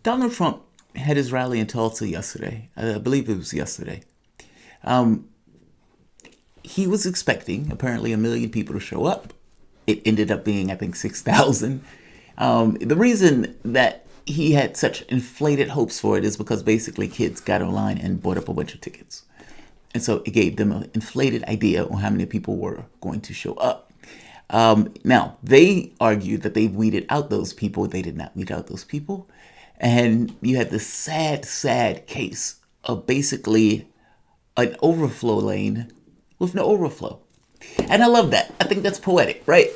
Donald Trump had his rally in Tulsa yesterday. I believe it was yesterday. Um, he was expecting apparently 1 million people to show up. It ended up being, I think, 6,000. The reason that he had such inflated hopes for it is because basically kids got online and bought up a bunch of tickets. And so it gave them an inflated idea on how many people were going to show up. Now, they argued that they weeded out those people. They did not weed out those people. And you had this sad, sad case of basically an overflow lane with no overflow. And I love that. I think that's poetic, right?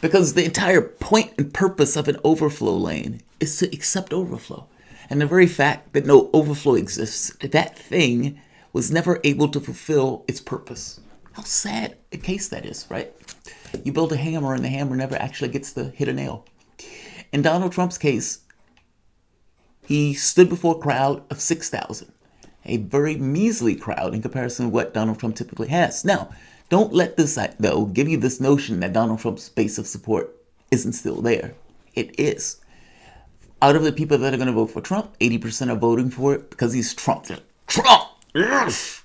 Because the entire point and purpose of an overflow lane is to accept overflow. And the very fact that no overflow exists, that thing was never able to fulfill its purpose. How sad a case that is, right? You build a hammer and the hammer never actually gets to hit a nail. In Donald Trump's case, he stood before a crowd of 6,000, a very measly crowd in comparison to what Donald Trump typically has. Now, don't let this, though, give you this notion that Donald Trump's base of support isn't still there. It is. Out of the people that are going to vote for Trump, 80% are voting for it because he's Trump. Trump! Yes!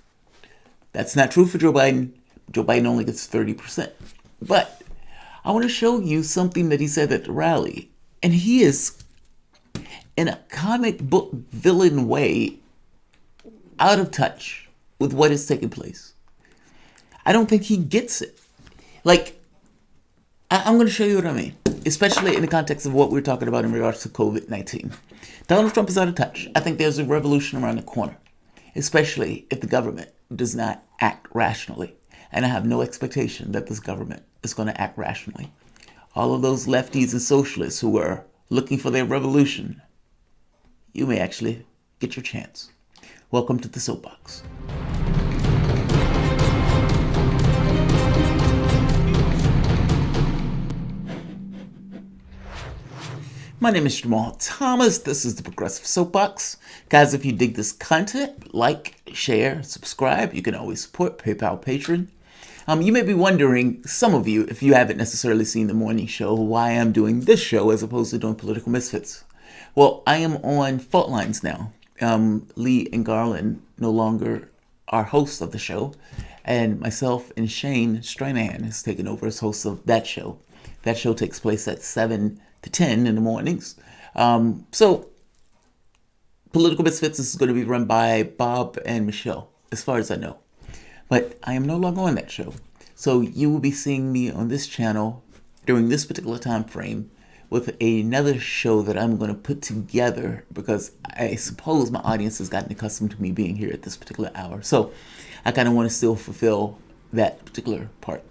That's not true for Joe Biden. Joe Biden only gets 30%. But I want to show you something that he said at the rally. And he is, in a comic book villain way, out of touch with what is taking place. I don't think he gets it. Like, I'm going to show you what I mean, especially in the context of what we're talking about in regards to COVID-19. Donald Trump is out of touch. I think there's a revolution around the corner, especially if the government does not act rationally. And I have no expectation that this government is going to act rationally. All of those lefties and socialists who are looking for their revolution, you may actually get your chance. Welcome to the Soapbox. My name is Jamal Thomas. This is the Progressive Soapbox. Guys, if you dig this content, like, share, subscribe. You can always support PayPal, Patreon. You may be wondering, some of you, if you haven't necessarily seen the morning show, why I'm doing this show as opposed to doing Political Misfits. Well, I am on fault lines now. Lee and Garland no longer are hosts of the show, and myself and Shane Stranahan has taken over as hosts of that show. That show takes place at 7 to 10 in the mornings. So Political Misfits is going to be run by Bob and Michelle, as far as I know. But I am no longer on that show. So you will be seeing me on this channel during this particular time frame with another show that I'm going to put together because I suppose my audience has gotten accustomed to me being here at this particular hour. So I kind of want to still fulfill that particular part.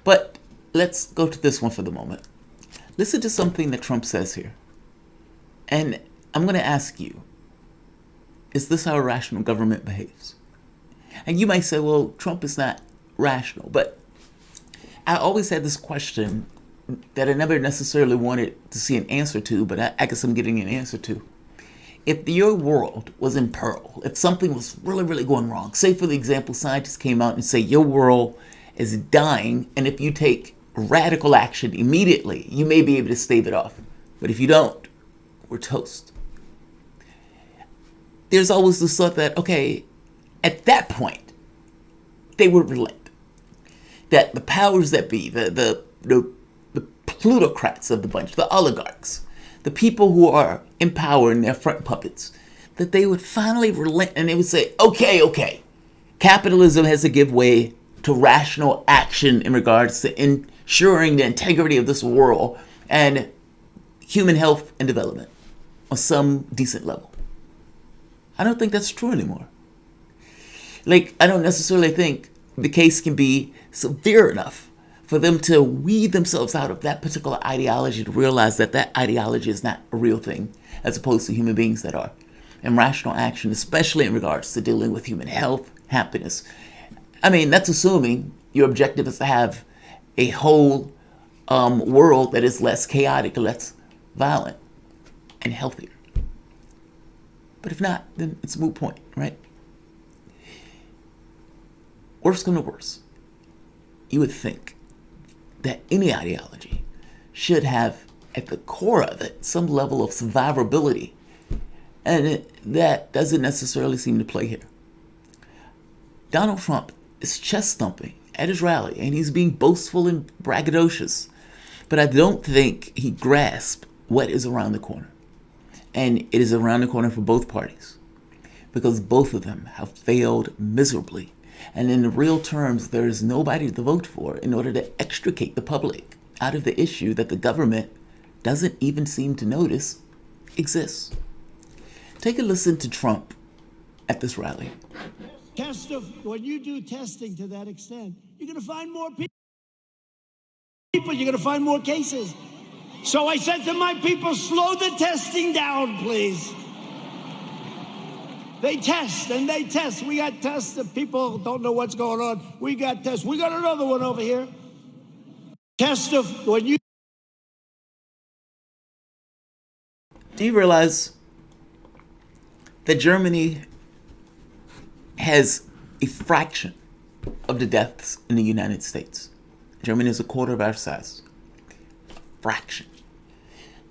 But let's go to this one for the moment. Listen to something that Trump says here. And I'm going to ask you, is this how a rational government behaves? And you might say, well, Trump is not rational. But I always had this question that I never necessarily wanted to see an answer to, but I guess I'm getting an answer to. If your world was in peril, if something was really, really going wrong, say for the example, scientists came out and say your world is dying, and if you take radical action immediately, you may be able to stave it off. But if you don't, we're toast. There's always this thought that, okay, at that point, they would relent. That the powers that be, the plutocrats of the bunch, the oligarchs, the people who are in power and their front puppets, that they would finally relent and they would say, okay, capitalism has to give way to rational action in regards to ensuring the integrity of this world and human health and development on some decent level. I don't think that's true anymore. Like, I don't necessarily think the case can be severe enough for them to weed themselves out of that particular ideology to realize that that ideology is not a real thing, as opposed to human beings that are. And rational action, especially in regards to dealing with human health, happiness. I mean, that's assuming your objective is to have a whole world that is less chaotic, less violent, and healthier. But if not, then it's a moot point, right? Worse come to worse, you would think that any ideology should have at the core of it some level of survivability And that doesn't necessarily seem to play here. Donald Trump is chest thumping at his rally, and he's being boastful and braggadocious. But I don't think he grasped what is around the corner. And it is around the corner for both parties, because both of them have failed miserably. And in real terms, there is nobody to vote for in order to extricate the public out of the issue that the government doesn't even seem to notice exists. Take a listen to Trump at this rally. When you do testing to that extent, you're going to find more people. You're going to find more cases. So I said to my people, slow the testing down, please. They test and they test. We got tests that people don't know what's going on. We got tests. We got another one over here. When you... Do you realize that Germany has a fraction of the deaths in the United States? Germany is a quarter of our size. Fraction.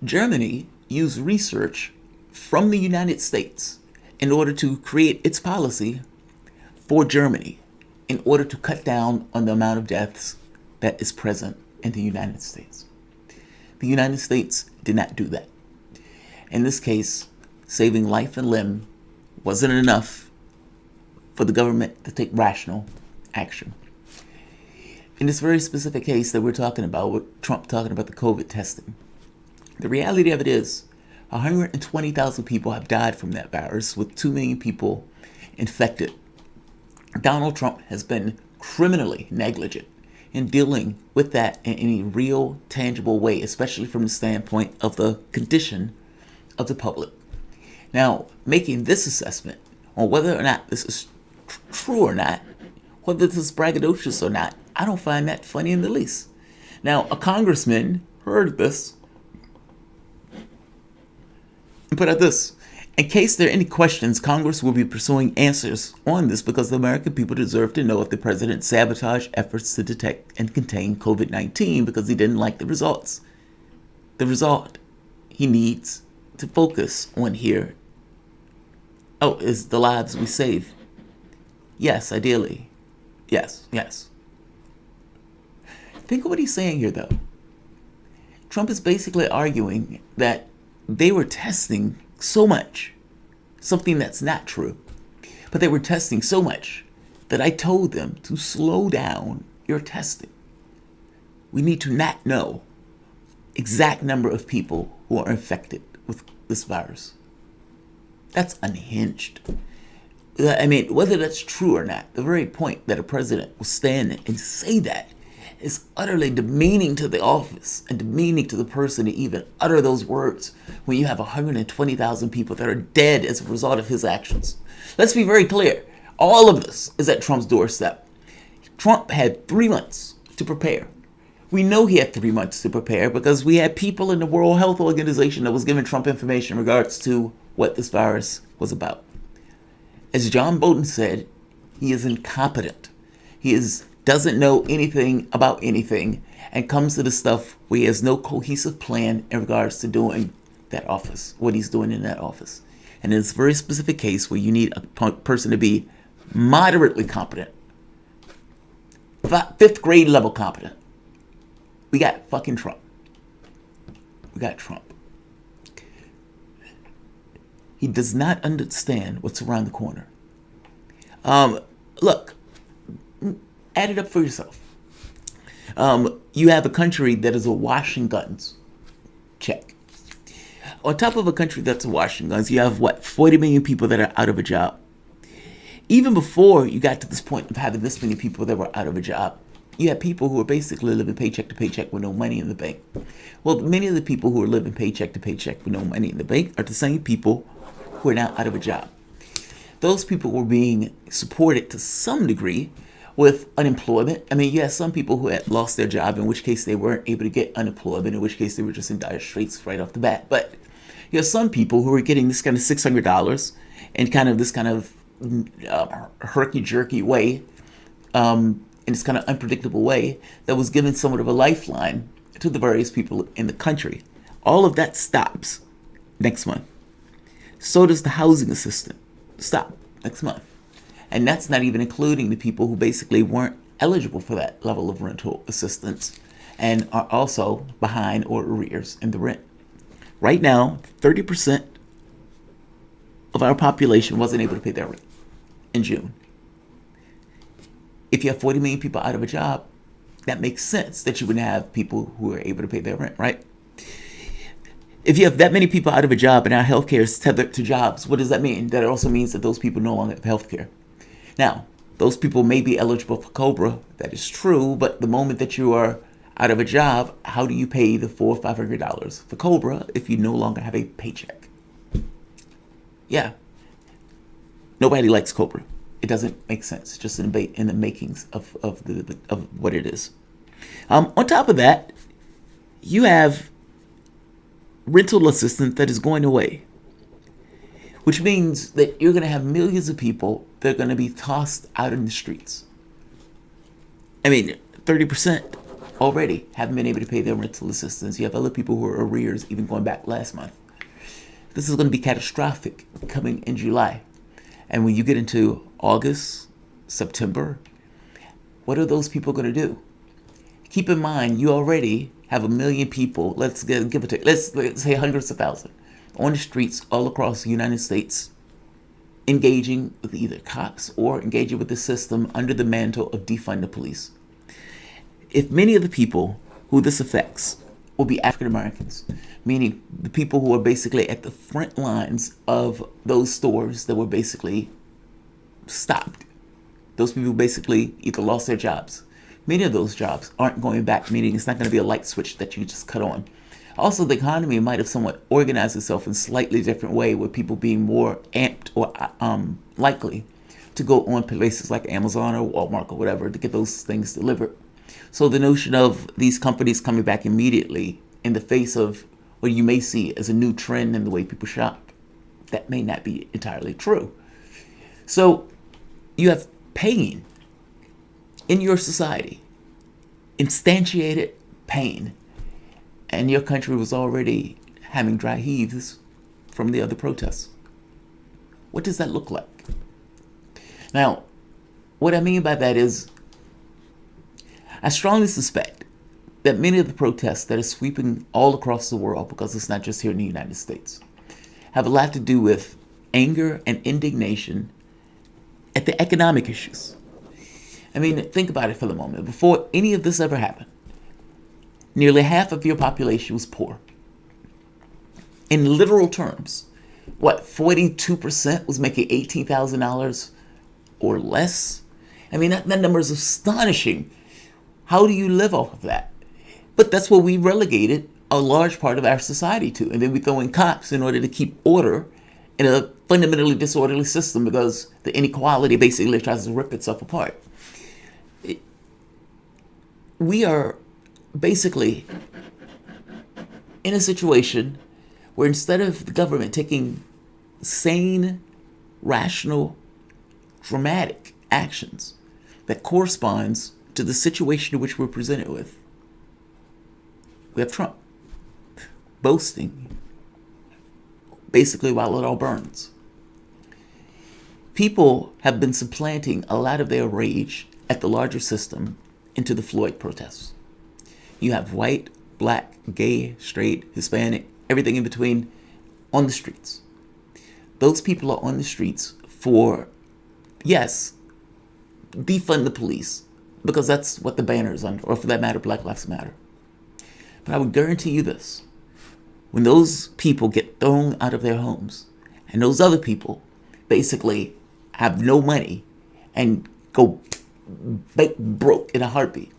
Germany used research from the United States in order to create its policy for Germany, in order to cut down on the amount of deaths that is present in the United States. The United States did not do that. In this case, saving life and limb wasn't enough for the government to take rational action. In this very specific case that we're talking about, with Trump talking about the COVID testing, the reality of it is 120,000 people have died from that virus, with 2 million people infected. Donald Trump has been criminally negligent in dealing with that in any real, tangible way, especially from the standpoint of the condition of the public. Now, making this assessment on whether or not this is true or not, whether this is braggadocious or not, I don't find that funny in the least. Now, a congressman heard this and put out this: in case there are any questions, Congress will be pursuing answers on this because the American people deserve to know if the president sabotaged efforts to detect and contain COVID-19 because he didn't like the results. The result he needs to focus on here, is the lives we save. Yes, ideally. Yes. Think of what he's saying here, though. Trump is basically arguing that they were testing so much, something that's not true, but they were testing so much that I told them to slow down your testing. We need to not know exact number of people who are infected with this virus. That's unhinged. I mean, whether that's true or not, the very point that a president will stand and say that is utterly demeaning to the office and demeaning to the person to even utter those words when you have 120,000 people that are dead as a result of his actions. Let's be very clear. All of this is at Trump's doorstep. Trump had 3 months to prepare. We know he had 3 months to prepare because we had people in the World Health Organization that was giving Trump information in regards to what this virus was about. As John Bolton said, he is incompetent. He doesn't know anything about anything and comes to the stuff where he has no cohesive plan in regards to doing that office, what he's doing in that office. And in this very specific case where you need a person to be moderately competent, 5th grade level competent, we got fucking Trump. We got Trump. He does not understand what's around the corner. Look, add it up for yourself. You have a country that is awash in guns. Check. On top of a country that's awash in guns, you have 40 million people that are out of a job. Even before you got to this point of having this many people that were out of a job, you had people who were basically living paycheck to paycheck with no money in the bank. Well, many of the people who are living paycheck to paycheck with no money in the bank are the same people who are now out of a job. Those people were being supported to some degree with unemployment. I mean, you had some people who had lost their job, in which case they weren't able to get unemployment, in which case they were just in dire straits right off the bat. But you have some people who were getting this kind of $600 in kind of this kind of herky-jerky way, in this kind of unpredictable way, that was giving somewhat of a lifeline to the various people in the country. All of that stops next month. So does the housing assistance stop next month. And that's not even including the people who basically weren't eligible for that level of rental assistance and are also behind or arrears in the rent. Right now, 30% of our population wasn't able to pay their rent in June. If you have 40 million people out of a job, that makes sense that you would have people who are able to pay their rent, right? If you have that many people out of a job and our healthcare is tethered to jobs, what does that mean? That also means that those people no longer have healthcare. Now, those people may be eligible for COBRA. That is true, but the moment that you are out of a job, how do you pay the $400 or $500 for COBRA if you no longer have a paycheck? Yeah, nobody likes COBRA. It doesn't make sense, just in the makings of what it is. On top of that, you have rental assistance that is going away, which means that you're going to have millions of people that are going to be tossed out in the streets. I mean, 30% already haven't been able to pay their rental assistance. You have other people who are arrears, even going back last month. This is going to be catastrophic coming in July. And when you get into August, September, what are those people going to do? Keep in mind, you already have 1 million people, let's say hundreds of thousands, on the streets all across the United States, engaging with either cops or engaging with the system under the mantle of defund the police. If many of the people who this affects will be African Americans, meaning the people who are basically at the front lines of those stores that were basically stopped. Those people basically either lost their jobs. Many of those jobs aren't going back, meaning it's not going to be a light switch that you just cut on. Also, the economy might have somewhat organized itself in a slightly different way, with people being more amped or likely to go on places like Amazon or Walmart or whatever to get those things delivered. So the notion of these companies coming back immediately in the face of what you may see as a new trend in the way people shop, that may not be entirely true. So you have pain in your society, instantiated pain, and your country was already having dry heaves from the other protests. What does that look like? Now, what I mean by that is, I strongly suspect that many of the protests that are sweeping all across the world, because it's not just here in the United States, have a lot to do with anger and indignation at the economic issues. I mean, think about it for the moment. Before any of this ever happened, nearly half of your population was poor. In literal terms, 42% was making $18,000 or less? I mean, that number is astonishing. How do you live off of that? But that's what we relegated a large part of our society to. And then we throw in cops in order to keep order in a fundamentally disorderly system, because the inequality basically tries to rip itself apart. We are basically in a situation where instead of the government taking sane, rational, dramatic actions that corresponds to the situation in which we're presented with, we have Trump boasting basically while it all burns. People have been supplanting a lot of their rage at the larger system into the Floyd protests. You have white, black, gay, straight, Hispanic, everything in between on the streets. Those people are on the streets for, yes, defund the police, because that's what the banner is under, or for that matter, Black Lives Matter. But I would guarantee you this: when those people get thrown out of their homes and those other people basically have no money and go broke in a heartbeat,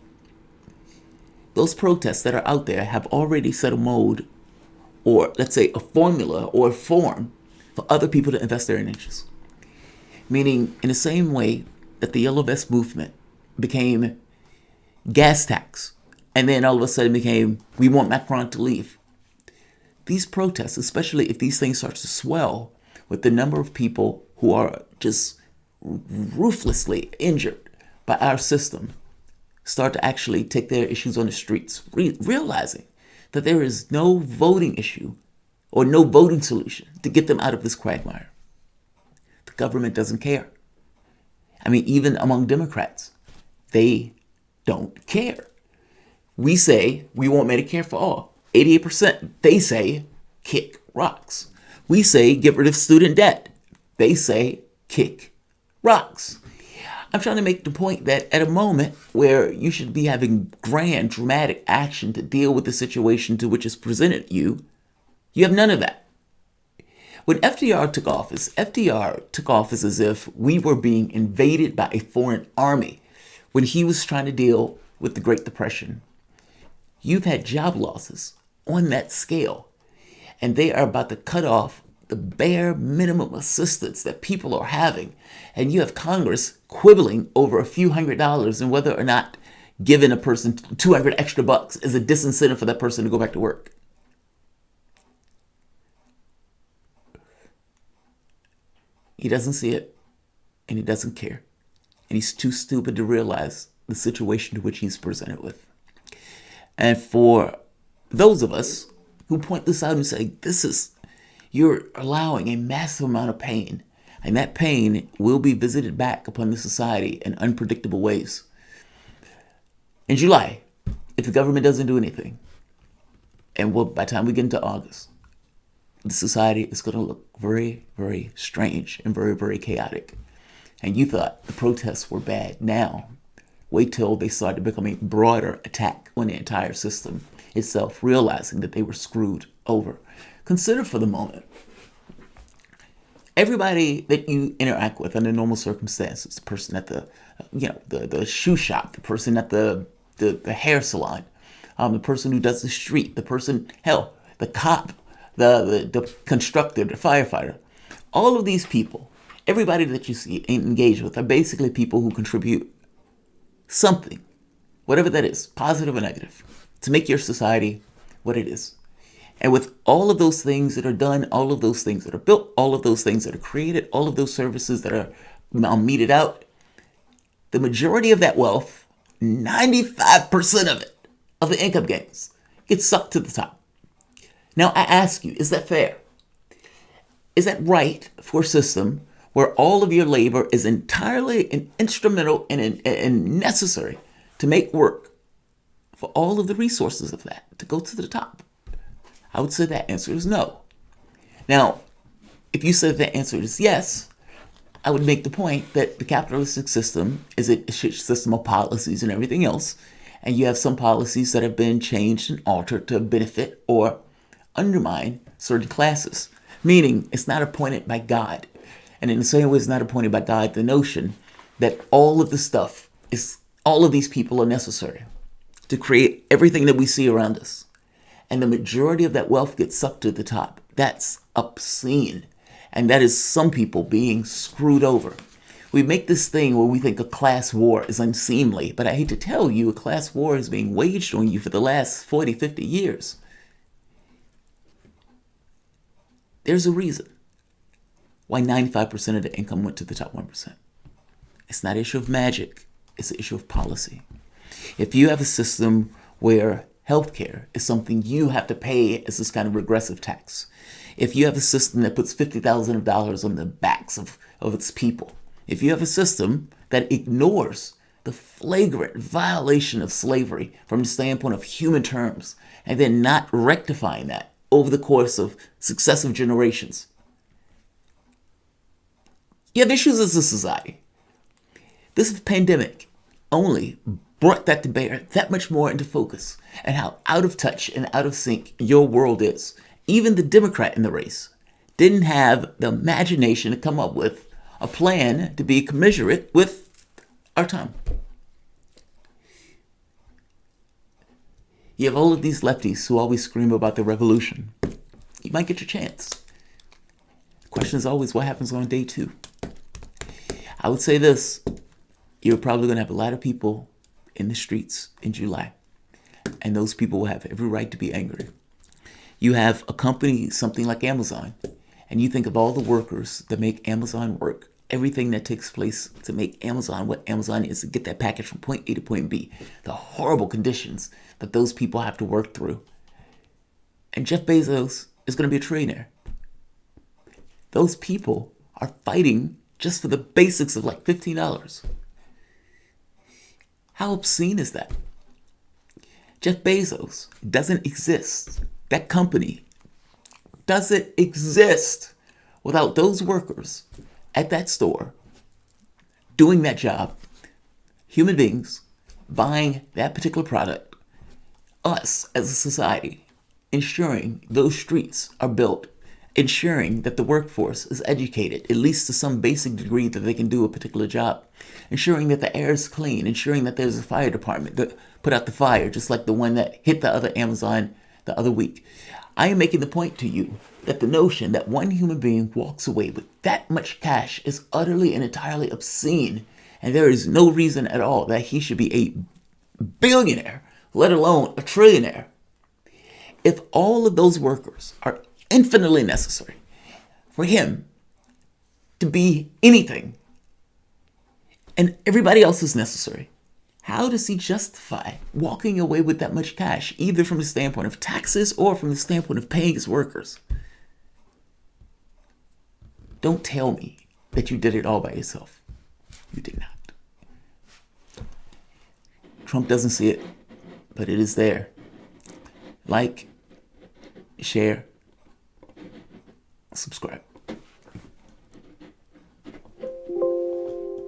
those protests that are out there have already set a mode, or let's say a formula or a form, for other people to invest their energies. Meaning, in the same way that the Yellow Vest movement became gas tax, and then all of a sudden became, we want Macron to leave. These protests, especially if these things start to swell with the number of people who are just ruthlessly injured by our system, start to actually take their issues on the streets, realizing that there is no voting issue or no voting solution to get them out of this quagmire. The government doesn't care. I mean, even among Democrats, they don't care. We say we want Medicare for all. 88%. They say kick rocks. We say get rid of student debt. They say kick rocks. I'm trying to make the point that at a moment where you should be having grand, dramatic action to deal with the situation to which is presented you, you have none of that. When FDR took office as if we were being invaded by a foreign army when he was trying to deal with the Great Depression. You've had job losses on that scale, and they are about to cut off the bare minimum assistance that people are having. And you have Congress quibbling over a few $100s and whether or not giving a person 200 extra bucks is a disincentive for that person to go back to work. He doesn't see it, and he doesn't care. And he's too stupid to realize the situation to which he's presented with. And for those of us who point this out and say, you're allowing a massive amount of pain, and that pain will be visited back upon the society in unpredictable ways. In July, if the government doesn't do anything, and by the time we get into August, the society is going to look very, very strange and very, very chaotic. And you thought the protests were bad. Now, wait till they start to become a broader attack on the entire system itself, realizing that they were screwed over. Consider for the moment, everybody that you interact with under normal circumstances, the person at the shoe shop, the person at the hair salon, the person who does the street, the person, hell, the cop, the constructor, the firefighter, all of these people, everybody that you see engage with are basically people who contribute something, whatever that is, positive or negative, to make your society what it is. And with all of those things that are done, all of those things that are built, all of those things that are created, all of those services that are meted out, the majority of that wealth, 95% of it, of the income gains, gets sucked to the top. Now, I ask you, is that fair? Is that right for a system where all of your labor is entirely instrumental and necessary to make work for all of the resources of that to go to the top? I would say that answer is no. Now, if you said that answer is yes, I would make the point that the capitalistic system is a system of policies and everything else, and you have some policies that have been changed and altered to benefit or undermine certain classes, meaning it's not appointed by God. And in the same way it's not appointed by God, the notion that all of these people are necessary to create everything that we see around us. And the majority of that wealth gets sucked to the top. That's obscene. And that is some people being screwed over. We make this thing where we think a class war is unseemly, but I hate to tell you, a class war is being waged on you for the last 40, 50 years. There's a reason why 95% of the income went to the top 1%. It's not an issue of magic. It's an issue of policy. If you have a system where healthcare is something you have to pay as this kind of regressive tax, if you have a system that puts $50,000 on the backs of its people, if you have a system that ignores the flagrant violation of slavery from the standpoint of human terms, and then not rectifying that over the course of successive generations, you have issues as a society. This pandemic only brought that to bear that much more into focus, and how out of touch and out of sync your world is. Even the Democrat in the race didn't have the imagination to come up with a plan to be commensurate with our time. You have all of these lefties who always scream about the revolution. You might get your chance. The question is always what happens on day 2. I would say this: you're probably going to have a lot of people in the streets in July, and those people will have every right to be angry. You have a company, something like Amazon, and you think of all the workers that make Amazon work, everything that takes place to make Amazon what Amazon is, to get that package from point A to point B, the horrible conditions that those people have to work through. And Jeff Bezos is going to be a trillionaire. Those people are fighting just for the basics of like $15. How obscene is that? Jeff Bezos doesn't exist. That company doesn't exist without those workers at that store doing that job, human beings buying that particular product, us as a society ensuring those streets are built, ensuring that the workforce is educated, at least to some basic degree that they can do a particular job, ensuring that the air is clean, ensuring that there's a fire department that put out the fire, just like the one that hit the other Amazon the other week. I am making the point to you that the notion that one human being walks away with that much cash is utterly and entirely obscene, and there is no reason at all that he should be a billionaire, let alone a trillionaire. If all of those workers are infinitely necessary for him to be anything, and everybody else is necessary, how does he justify walking away with that much cash, either from the standpoint of taxes or from the standpoint of paying his workers? Don't tell me that you did it all by yourself. You did not. Trump doesn't see it, but it is there. Like, share, subscribe.